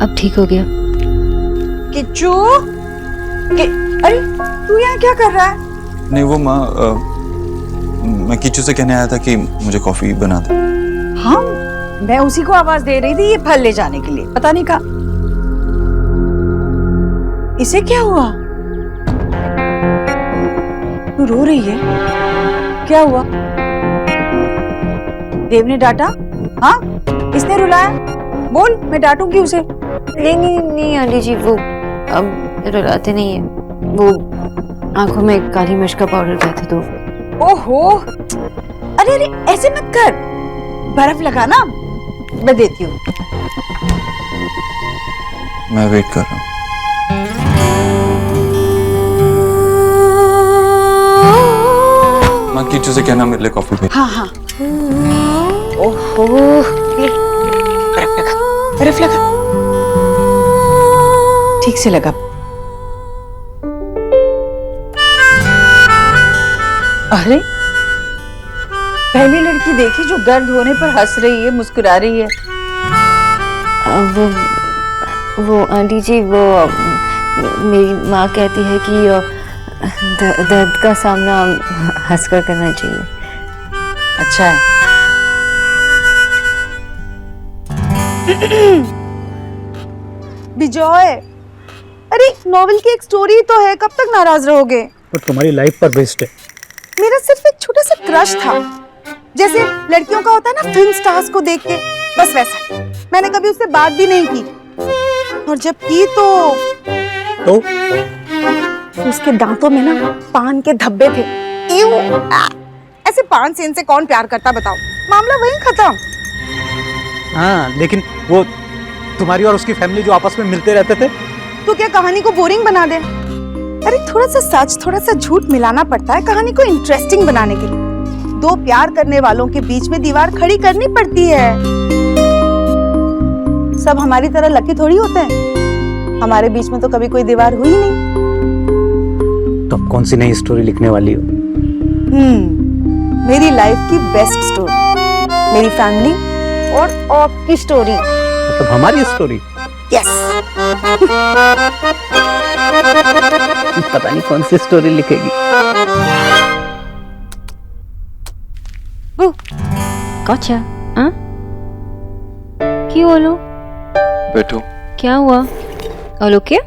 अब ठीक हो गया। किच्चू, अरे तू यहाँ क्या कर रहा है? नहीं वो माँ, मैं किच्चू से कहने आया था कि मुझे कॉफी बना दे। हाँ, मैं उसी को आवाज दे रही थी ये फल ले जाने के लिए, पता नहीं कहा। इसे क्या हुआ? तू रो रही है? क्या हुआ? देव ने डांटा? हाँ, किसने रुलाया? बोल, मैं डांटूंगी उसे। नहीं आंटी जी, वो अब रुलाते नहीं है, वो आंखों में काली मिर्च का पाउडर गया था तो। ओहो, अरे अरे ऐसे मत कर, बर्फ लगा ना, मैं देती हूँ। मैं वेट कर रहा हूँ। माँ किच्चू से कहना मेरे लिए कॉफी भेज। हाँ हाँ। ओहो, ये बर्फ लगा, ठीक से लगा। अरे पहली लड़की देखी जो दर्द होने पर हंस रही है, मुस्कुरा रही है। वो आंटी जी, वो मेरी माँ कहती है कि दर्द का सामना हंसकर करना चाहिए। अच्छा है। बिजॉय, अरे नॉवेल की एक स्टोरी तो है, कब तक नाराज रहोगे? तो तुम्हारी लाइफ पर बेस्ड है। मेरा सिर्फ एक छोटा सा क्रश था, जैसे लड़कियों का होता है ना फिल्म स्टार्स को देख के, बस वैसा। मैंने कभी उससे बात भी नहीं की, और जब की तो उसके दांतों में ना पान के धब्बे थे। ऐसे पान सेन से कौन प्यार करता बताओ? मामला वहीं खत्म। हाँ, लेकिन वो तुम्हारी और उसकी फैमिली जो आपस में मिलते रहते थे। तो क्या कहानी को बोरिंग बना दे? अरे थोड़ा सा सच, थोड़ा सा झूठ मिलाना पड़ता है कहानी को इंटरेस्टिंग बनाने के लिए। दो प्यार करने वालों के बीच में दीवार खड़ी करनी पड़ती है। सब हमारी तरह लकी थोड़ी होते हैं, हमारे बीच में तो कभी कोई दीवार हुई नहीं। तो अब कौन सी नई स्टोरी लिखने वाली हो? मेरी लाइफ की बेस्ट स्टोरी, मेरी फैमिली और आपकी स्टोरी। मतलब हमारी स्टोरी? यस। पता नहीं कौन सी स्टोरी लिखेगी। गॉचा, हाँ? क्यों बोलो? बैठो। क्या हुआ? All okay?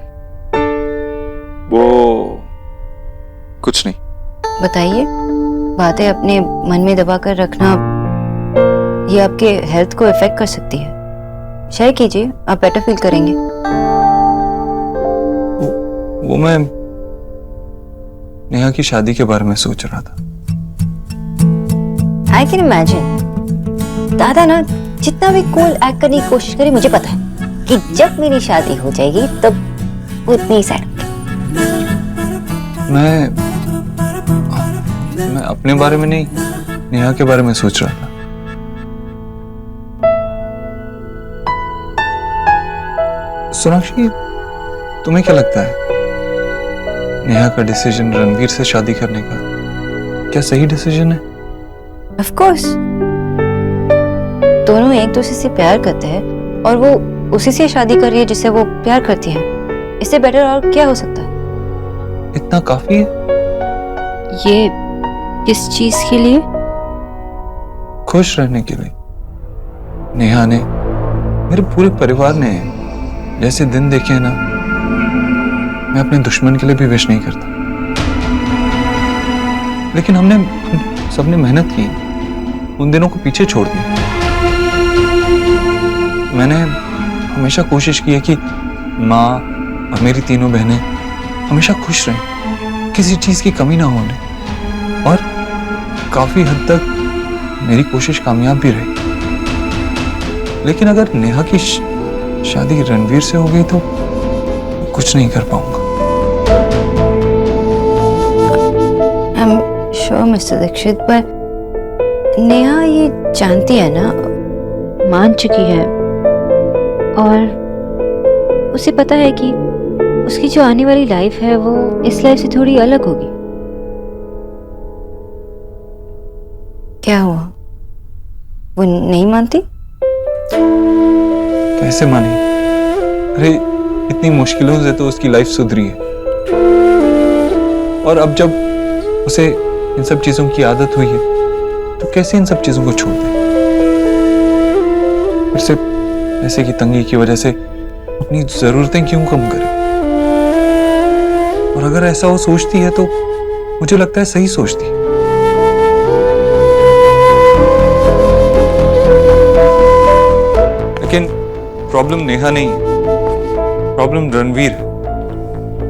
वो कुछ नहीं। बताइए, बातें अपने मन में दबा कर रखना ये आपके हेल्थ को इफेक्ट कर सकती है। शेयर कीजिए, आप बेटर फील करेंगे। वो मैं नेहा की शादी के बारे में सोच रहा था। I can imagine. दादा ना जितना भी कूल एक्ट करने की कोशिश करे, मुझे पता है कि जब मेरी शादी हो जाएगी तब वो इतनी ही सैड होगी। मैं अपने बारे में नहीं, नेहा के बारे में सोच रहा था। सोनाक्षी, तुम्हें क्या लगता है नेहा का डिसीजन रणवीर से शादी करने का क्या सही डिसीजन है? ऑफ कोर्स, दोनों एक दूसरे से प्यार करते हैं और वो उसी से शादी कर रही है जिससे वो प्यार करती है। इससे बेटर और क्या हो सकता है? इतना काफी है। ये किस चीज के लिए? खुश रहने के लिए। नेहा ने, मेरे पूरे परिवार ने जैसे दिन देखे हैं ना, मैं अपने दुश्मन के लिए भी विश नहीं करता। लेकिन हम सबने मेहनत की, उन दिनों को पीछे छोड़ दिया। मैंने हमेशा कोशिश की है कि माँ और मेरी तीनों बहनें हमेशा खुश रहें, किसी चीज की कमी ना होने, और काफी हद तक मेरी कोशिश कामयाब भी रही। लेकिन अगर नेहा की शादी रणवीर से हो गई तो कुछ नहीं कर पाऊंगा। I am sure mister Dixit, पर नेहा ये जानती है ना, मान चुकी है, और उसे पता है कि उसकी जो आने वाली लाइफ है वो इस लाइफ से थोड़ी अलग होगी। क्या हुआ? वो नहीं मानती? कैसे माने? अरे इतनी मुश्किलों से तो उसकी लाइफ सुधरी है, और अब जब उसे इन सब चीजों की आदत हुई है तो कैसे इन सब चीजों को छोड़ दे? फिर से पैसे की तंगी की वजह से अपनी जरूरतें क्यों कम करे? और अगर ऐसा वो सोचती है तो मुझे लगता है सही सोचती है। लेकिन प्रॉब्लम नेहा नहीं है, प्रॉब्लम रणवीर है।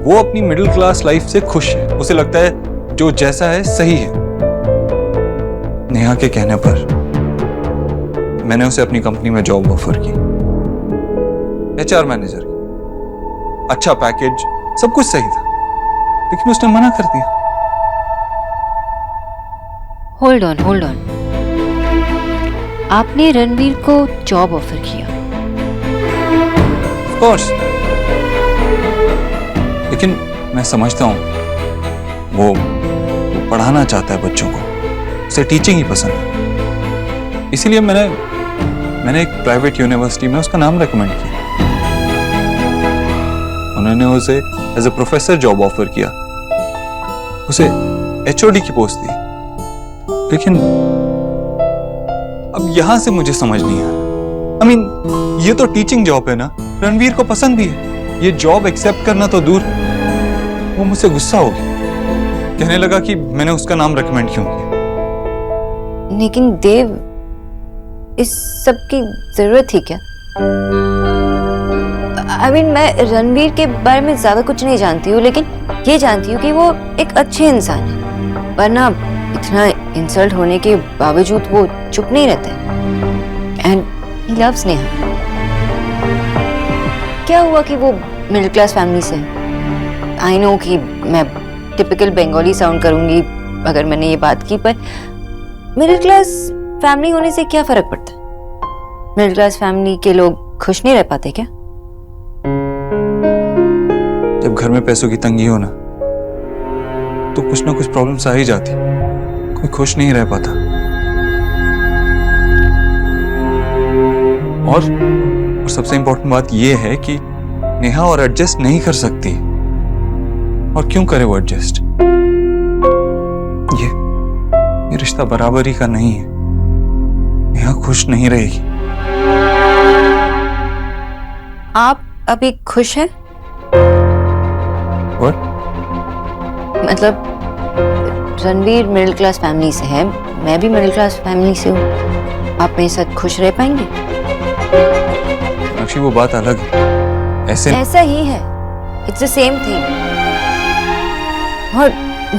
वो अपनी मिडिल क्लास लाइफ से खुश है, उसे लगता है जो जैसा है सही है। नेहा के कहने पर मैंने उसे अपनी कंपनी में जॉब ऑफर की, HR मैनेजर की। अच्छा पैकेज, सब कुछ सही था, लेकिन उसने मना कर दिया। होल्ड ऑन, आपने रणवीर को जॉब ऑफर किया? ऑफ कोर्स, लेकिन मैं समझता हूं वो पढ़ाना चाहता है बच्चों को, उसे टीचिंग ही पसंद है। इसीलिए मैंने एक प्राइवेट यूनिवर्सिटी में उसका नाम रेकमेंड किया। उन्होंने उसे as a professor job offer किया, उसे HOD की पोस्ट दी। लेकिन अब यहां से मुझे समझ नहीं आ रहा। I mean, ये तो टीचिंग जॉब है ना, रणवीर को पसंद भी है। ये जॉब एक्सेप्ट करना तो दूर, वो मुझसे गुस्सा हो गया, कहने लगा कि मैंने उसका नाम रेकमेंड क्यों किया। लेकिन देव, इस सब की जरूरत थी क्या? I mean, मैं रणवीर के बारे में ज्यादा कुछ नहीं जानती हूँ, लेकिन ये जानती हूँ कि वो एक अच्छे इंसान है, वरना इतना इंसल्ट होने के बावजूद वो चुप नहीं रहता है। And he loves Neha. क्या हुआ कि वो मिडिल क्लास फैमिली से है? आई नो कि मैं टिपिकल बंगाली साउंड करूंगी अगर मैंने ये बात की, पर मिडिल क्लास फैमिली होने से क्या फर्क पड़ता है? मिडिल क्लास फैमिली के लोग खुश नहीं रह पाते क्या? जब घर में पैसों की तंगी हो ना, तो कुछ ना कुछ प्रॉब्लम्स आ ही जाती, कोई खुश नहीं रह पाता। और सबसे इंपॉर्टेंट बात यह है कि नेहा और एडजस्ट नहीं कर सकती, और क्यों करे वो एडजस्ट? ये रिश्ता बराबरी का नहीं है। नेहा खुश नहीं रहेगी। आप अभी खुश हैं? What? मतलब रणवीर मिडिल क्लास फैमिली से है, मैं भी मिडिल क्लास फैमिली से हूँ, आप मेरे साथ खुश रह पाएंगे? साक्षी, वो बात अलग है। ऐसा ही है, इट्स द सेम थिंग। और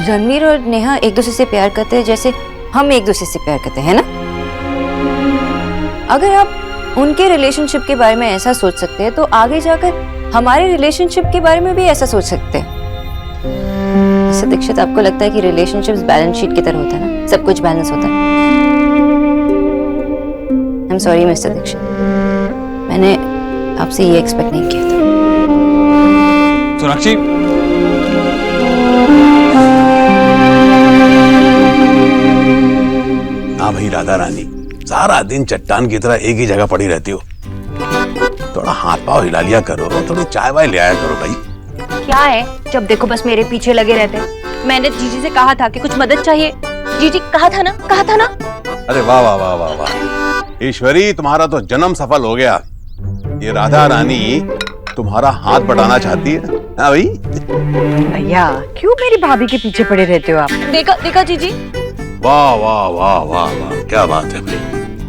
रणवीर और नेहा एक दूसरे से प्यार करते हैं जैसे हम एक दूसरे से प्यार करते हैं ना। अगर आप उनके रिलेशनशिप के बारे में ऐसा सोच सकते हैं तो आगे जाकर हमारे रिलेशनशिप के बारे में भी ऐसा सोच सकते हैं। जैसे दीक्षित, आपको लगता है कि रिलेशनशिप्स बैलेंस शीट की तरह होता है ना, सब कुछ बैलेंस होता है? I am sorry mister Dixit, मैंने आपसे ये एक्सपेक्ट नहीं किया था। सोनाक्षी, हाँ भाई राधा रानी, सारा दिन चट्टान की तरह एक ही जगह पड़ी रहती हो। थोड़ा हाथ पांव हिला लिया करो, थोड़ी चाय वाय ले आया करो भाई। क्या है, जब देखो बस मेरे पीछे लगे रहते हैं। मैंने जीजी से कहा था कि कुछ मदद चाहिए, जीजी कहा था ना। अरे वाह वाह वाह वाह वाह, ईश्वरी तुम्हारा तो जन्म सफल हो गया। ये राधा रानी तुम्हारा हाथ बटाना चाहती है। हाँ भाई भैया, क्यों मेरी भाभी के पीछे पड़े रहते हो आप? देखा जीजी। वाह वाह वाह वाह वाह, क्या बात है भाई।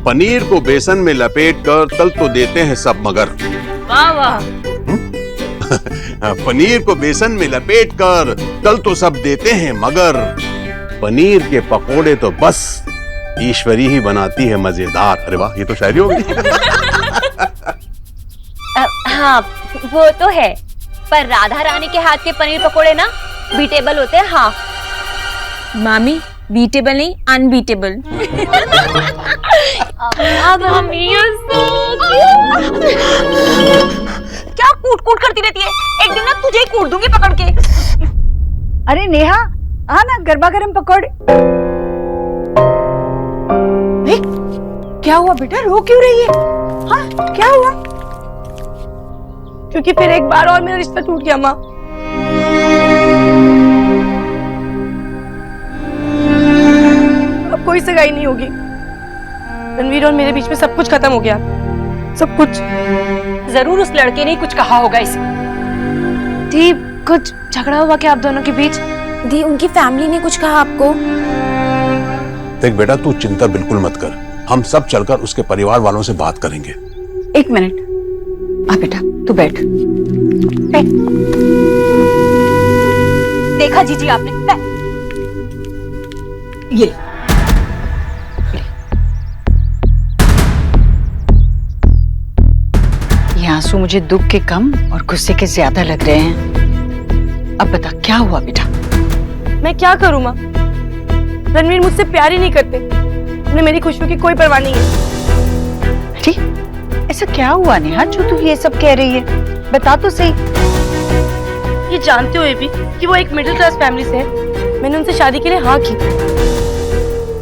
पनीर को बेसन में लपेट कर तल तो देते हैं सब मगर। वाह वाह। पनीर को बेसन में लपेट कर तल तो सब देते हैं मगर पनीर के पकोड़े तो बस ईश्वरी ही बनाती है मजेदार। अरे वाह, ये तो शायरी हो गई। हाँ वो तो है, पर राधा रानी के हाथ के पनीर पकोड़े ना बीटेबल होते हैं। हाँ मामी, बीटेबल नहीं अनबीटेबल। क्या कूट कूट करती रहती है, एक दिन ना तुझे ही कूट दूंगी पकड़ के। अरे नेहा, आ ना गरबा गरम पकौड़े। क्या हुआ बेटा, रो क्यों रही है? हाँ क्या हुआ? क्योंकि फिर एक बार और मेरा रिश्ता टूट गया माँ। अब कोई सगाई नहीं होगी। रणवीर और मेरे बीच में सब कुछ खत्म हो गया, सब कुछ। जरूर उस लड़के ने कुछ कहा होगा इसे। दी, कुछ झगड़ा हुआ क्या आप दोनों के बीच? दी, उनकी फैमिली ने कुछ कहा आपको? देख बेटा, तू चिंता बिल्कुल मत कर, हम सब चलकर उसके परिवार वालों से बात करेंगे। एक मिनट, आ बेटा तू बैठ। देखा जीजी आपने? ये आंसू मुझे दुख के कम और गुस्से के ज्यादा लग रहे हैं। अब बता क्या हुआ बेटा? मैं क्या करूं माँ? रणवीर मुझसे प्यार ही नहीं करते, उन्हें मेरी खुशियों की कोई परवाह नहीं है। अरे ऐसा क्या हुआ नेहा जो तू ये सब कह रही है? बता तो सही। ये जानते हुए भी कि वो एक मिडिल क्लास फैमिली से है, मैंने उनसे शादी के लिए हाँ की।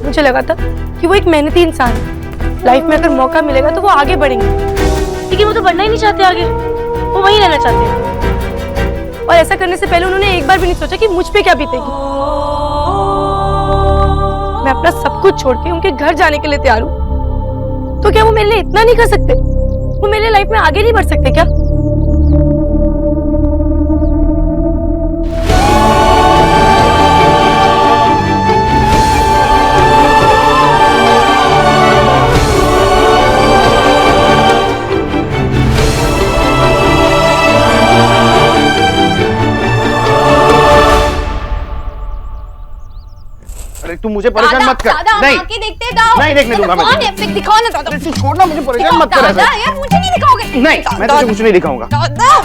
मुझे लगा था कि वो एक मेहनती इंसान है, लाइफ में अगर मौका मिलेगा तो वो आगे बढ़ेंगे, लेकिन वो तो बढ़ना ही नहीं चाहते आगे, वो वहीं रहना चाहते हैं। और ऐसा करने से पहले उन्होंने एक बार भी नहीं सोचा कि मुझ पे क्या बीतेगी। मैं अपना सब कुछ छोड़ के उनके घर जाने के लिए तैयार हूँ, तो क्या वो मेरे लिए इतना नहीं कर सकते? वो मेरे लाइफ में आगे नहीं बढ़ सकते क्या? तू मुझे परेशान मत कर। नहीं देखते जाओ। नहीं देखने दूंगा मैं। नेटफ्लिक्स दिखाओ ना दादा। तू छोड़ना, मुझे परेशान मत कर। दादा यार मुझे नहीं दिखाओगे? नहीं, मैं तुझे कुछ नहीं दिखाऊंगा। दादा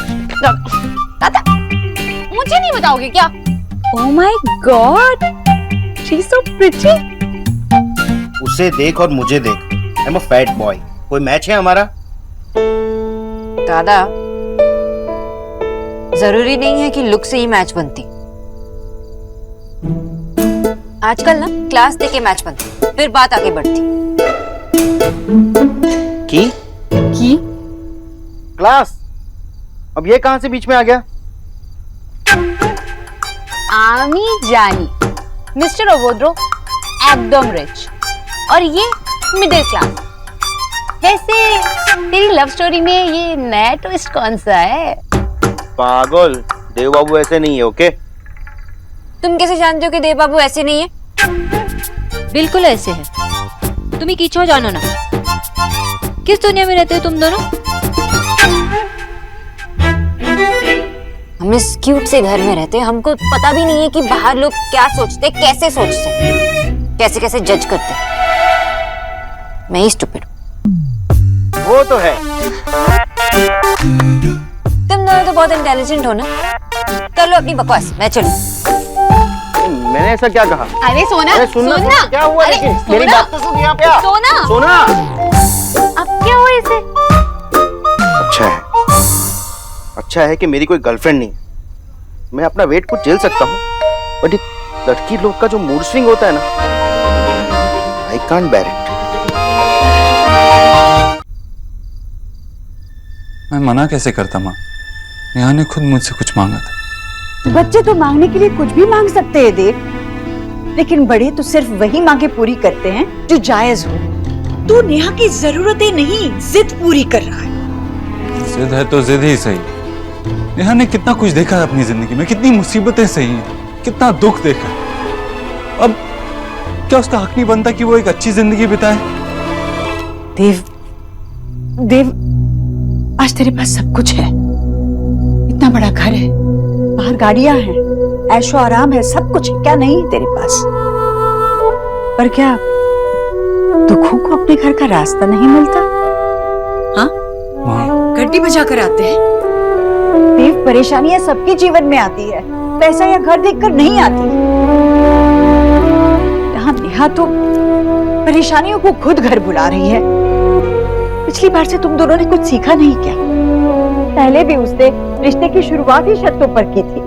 मुझे नहीं बताओगे क्या? Oh my God, she's so pretty. उसे देख और मुझे देख। I am a fat boy. कोई मैच है हमारा? दादा, जरूरी नहीं है कि लुक से ही मैच बनती। आजकल ना क्लास देके मैच बनती, फिर बात आगे बढ़ती। की क्लास? अब ये कहां से बीच में आ गया? आमी जानी, मिस्टर ओवोद्रो एकदम रिच और ये मिडिल क्लास। वैसे तेरी लव स्टोरी में ये नया ट्विस्ट कौन सा है? पागल, देव बाबू ऐसे नहीं है। ओके, तुम कैसे जानते हो कि देव बाबू ऐसे नहीं है? बिल्कुल ऐसे है। तुम ही कीचो जानो ना, किस दुनिया में रहते हो तुम दोनों? हम इस क्यूट से घर में रहते हैं, हमको पता भी नहीं है कि बाहर लोग क्या सोचते, कैसे सोचते, कैसे कैसे जज करते। मैं ही स्टूपिड। वो तो है। तुम दोनों तो बहुत इंटेलिजेंट हो ना। कर लो अपनी बकवास, मैं चलूं। मैंने ऐसा क्या कहा? अरे सोना, अरे सुनना, क्या हुआ? अरे लेकिन सोना, मेरी बात तो सुन। यहाँ पे आ। सोना, अब क्या हुआ इसे? अच्छा है कि मेरी कोई गर्लफ्रेंड नहीं। मैं अपना वेट कुछ झेल सकता हूँ, बट लड़की लोग का जो मूड स्विंग होता है ना, आई कांट बेयर इट। मैं मना कैसे करता माँ? नेहा ने खुद मुझसे कुछ मांगा था। बच्चे तो मांगने के लिए कुछ भी मांग सकते हैं देव, लेकिन बड़े तो सिर्फ वही मांगे पूरी करते हैं जो जायज हो। तू नेहा की जरूरतें नहीं, जिद पूरी कर रहा है। जिद है तो जिद ही सही। नेहा ने कितना कुछ देखा है अपनी जिंदगी में, कितनी मुसीबतें सही हैं, कितना दुख देखा। अब क्या उसका हक नहीं बनता कि वो एक अच्छी जिंदगी बिताए? देव, आज तेरे पास सब कुछ है। इतना बड़ा घर है, बाहर गाड़ियां हैं, ऐशो आराम है, सब कुछ है। क्या नहीं है तेरे पास? पर क्या दुखों को अपने घर का रास्ता नहीं मिलता? हाँ, घंटी बजा कर आते हैं। देव, परेशानियां सबके जीवन में आती है, पैसा या घर देखकर नहीं आती। यहाँ नेहा तो परेशानियों को खुद घर बुला रही है। पिछली बार से तुम दोनों ने कुछ सीखा नहीं क्या? पहले भी उसने रिश्ते की शुरुआत ही शर्तों पर की थी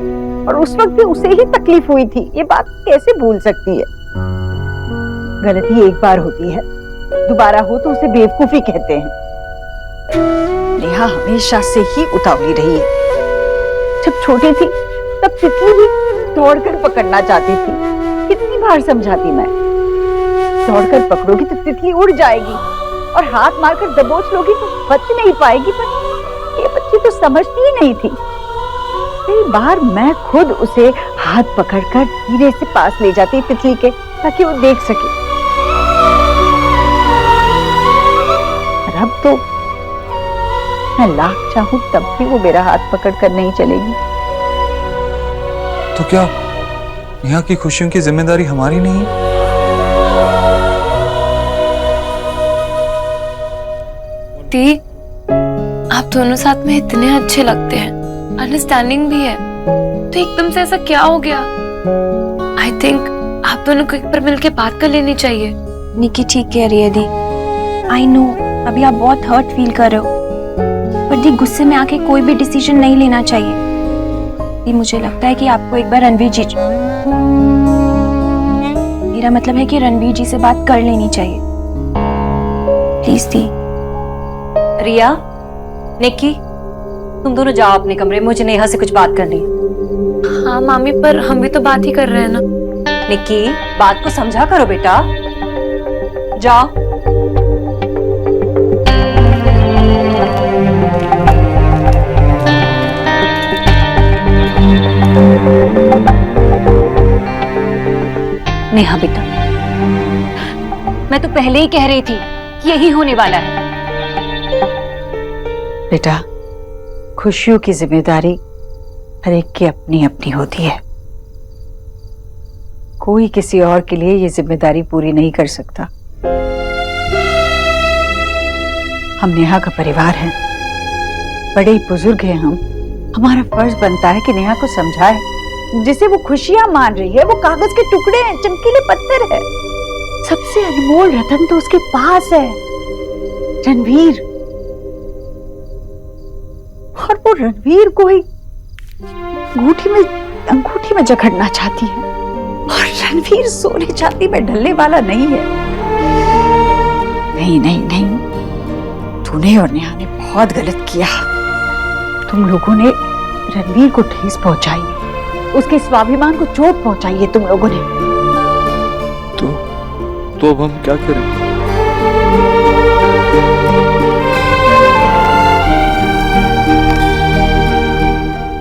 और उस वक्त भी उसे ही तकलीफ हुई थी। ये बात कैसे भूल सकती है? गलती एक बार होती है, दोबारा हो तो उसे बेवकूफी कहते हैं। नेहा हमेशा से ही उतावली रही है। जब छोटी थी तब तितली भी दौड़कर पकड़ना चाहती थी। कितनी बार समझाती मैं, दौड़कर पकड़ोगी तो तितली उड़ जाएगी और हाथ मारकर दबोच लोगी तो बच नहीं पाएगी। पर ये बच्ची तो समझती ही नहीं थी। कई बार मैं खुद उसे हाथ पकड़कर धीरे से पास ले जाती तितली के, ताकि वो देख सके। और अब तो मैं लाख चाहूं तब भी वो मेरा हाथ पकड़कर नहीं चलेगी। तो क्या नेहा की खुशियों की जिम्मेदारी हमारी नहीं है? दी, आप दोनों साथ में इतने अच्छे लगते हैं, अंडरस्टैंडिंग भी है, तो एकदम से ऐसा क्या हो गया? आई थिंक आप दोनों को एक बार मिलके बात कर लेनी चाहिए। निकी ठीक कह रही है दी। आई नो अभी आप बहुत हर्ट फील कर रहे हो, पर दी गुस्से में आके कोई भी डिसीजन नहीं लेना चाहिए। दी मुझे लगता है कि आपको एक बार रणवीर जी, मेरा मतलब है कि रणवीर जी से बात कर लेनी चाहिए। प्लीज दी। रिया, निक्की, तुम दोनों जाओ अपने कमरे में, मुझे नेहा से कुछ बात करनी है। हाँ मामी, पर हम भी तो बात ही कर रहे हैं ना। निक्की, बात को समझा करो बेटा, जाओ। नेहा बेटा, मैं तो पहले ही कह रही थी कि यही होने वाला है। बेटा, खुशियों की जिम्मेदारी हर एक की अपनी अपनी होती है। कोई किसी और के लिए ये जिम्मेदारी पूरी नहीं कर सकता। हम नेहा का परिवार हैं, बड़े ही बुजुर्ग हैं हम। हमारा फर्ज बनता है कि नेहा को समझाए। जिसे वो खुशियां मान रही है वो कागज के टुकड़े हैं, चमकीले पत्थर है। सबसे अनमोल रतन तो उसके पास है, रणवीर। और वो रणवीर को ही अंगूठी में जकड़ना चाहती है। और रणवीर सोने चांदी में ढलने वाला नहीं है। नहीं नहीं नहीं, तूने और नेहा ने बहुत गलत किया। तुम लोगों ने रणवीर को ठेस पहुंचाई है, उसके स्वाभिमान को चोट पहुंचाई है तुम लोगों ने। तो अब हम क्या करें?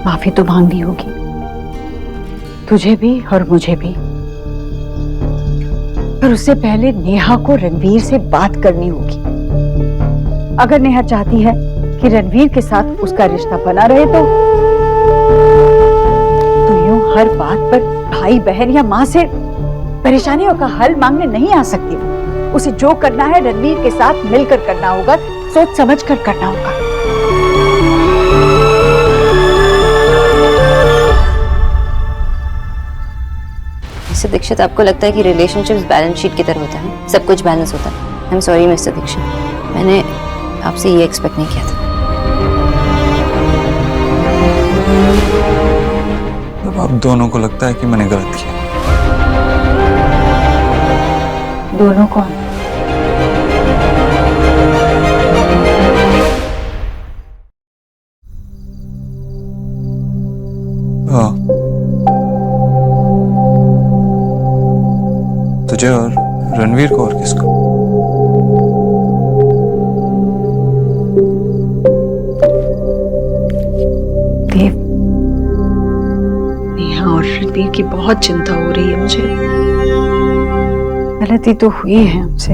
माफी तो मांगनी होगी, तुझे भी और मुझे भी। पर उससे पहले नेहा को रणवीर से बात करनी होगी। अगर नेहा चाहती है कि रणवीर के साथ उसका रिश्ता बना रहे तो यूं हर बात पर भाई बहन या माँ से परेशानियों का हल मांगने नहीं आ सकती। उसे जो करना है रणवीर के साथ मिलकर करना होगा, सोच समझ कर करना होगा। मिस्टर दीक्षित, आपको लगता है कि रिलेशनशिप्स बैलेंस शीट की तरह होता है, सब कुछ बैलेंस होता है? I am sorry mister Dixit, मैंने आपसे ये एक्सपेक्ट नहीं किया था। अब आप दोनों को लगता है कि मैंने गलत किया। दोनों कौन? हाँ, तुझे और रणवीर को, और किसको? देव, नेहा और रणवीर की बहुत चिंता हो रही है मुझे। गलती तो हुई है हमसे,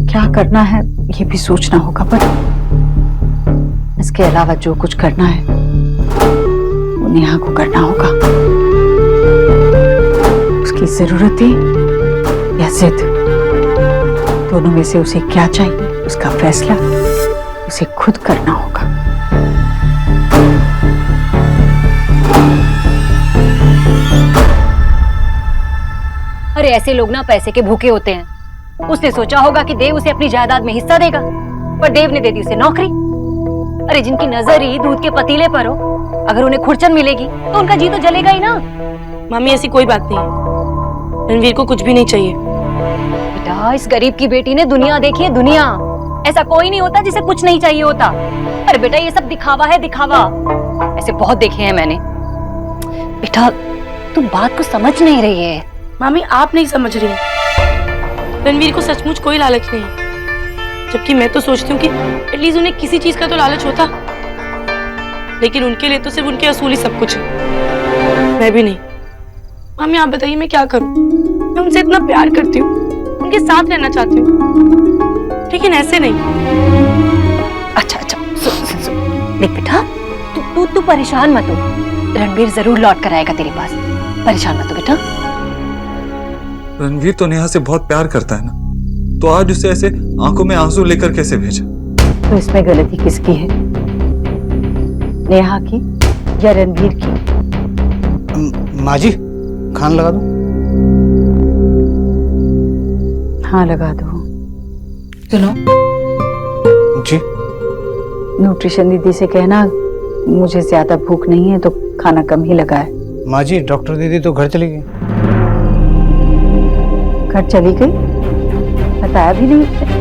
क्या करना है ये भी सोचना होगा। पर इसके अलावा जो कुछ करना है वो नेहा को करना होगा। उसकी जरूरतें या जिद, दोनों में से उसे क्या चाहिए उसका फैसला उसे खुद करना होगा। अरे ऐसे लोग ना पैसे के भूखे होते हैं। उसने सोचा होगा कि देव उसे अपनी जायदाद में हिस्सा देगा, पर देव ने दे दी उसे नौकरी। अरे जिनकी नजर ही दूध के पतीले पर हो, अगर उन्हें खुरचन मिलेगी तो उनका जी तो जलेगा ही ना। मम्मी ऐसी कोई बात नहीं है, रणवीर को कुछ भी नहीं चाहिए। बेटा, इस गरीब की बेटी ने दुनिया देखी है, दुनिया। ऐसा कोई नहीं होता जिसे कुछ नहीं चाहिए होता। पर बेटा ये सब दिखावा है, दिखावा। ऐसे बहुत देखे हैं मैंने। बेटा तुम बात को समझ नहीं रही है। मामी आप नहीं समझ रही हैं। रणवीर को सचमुच कोई लालच नहीं है, जबकि मैं तो सोचती हूँ कि एटलीस्ट उन्हें किसी चीज का तो लालच होता, लेकिन उनके लिए तो सिर्फ उनके असूल ही सब कुछ है। मैं भी नहीं। मामी आप बताइए मैं क्या करूं? मैं उनसे इतना प्यार करती हूँ, उनके साथ रहना चाहती हूँ, लेकिन ऐसे नहीं। अच्छा सुन देख बेटा, तू परेशान मत हो। रणवीर जरूर लौट कर आएगा तेरे पास, परेशान मत हो बेटा। रणवीर तो नेहा से बहुत प्यार करता है ना, तो आज उसे ऐसे आंखों में आंसू लेकर कैसे भेजा? तो इसमें गलती किसकी है, नेहा की या रणवीर की? माँ जी खान लगा दो। हाँ लगा दो। सुनो, जी न्यूट्रिशन दीदी से कहना मुझे ज्यादा भूख नहीं है तो खाना कम ही लगा है। माँ जी डॉक्टर दीदी तो घर चली गई। घर चली गई? बताया भी नहीं।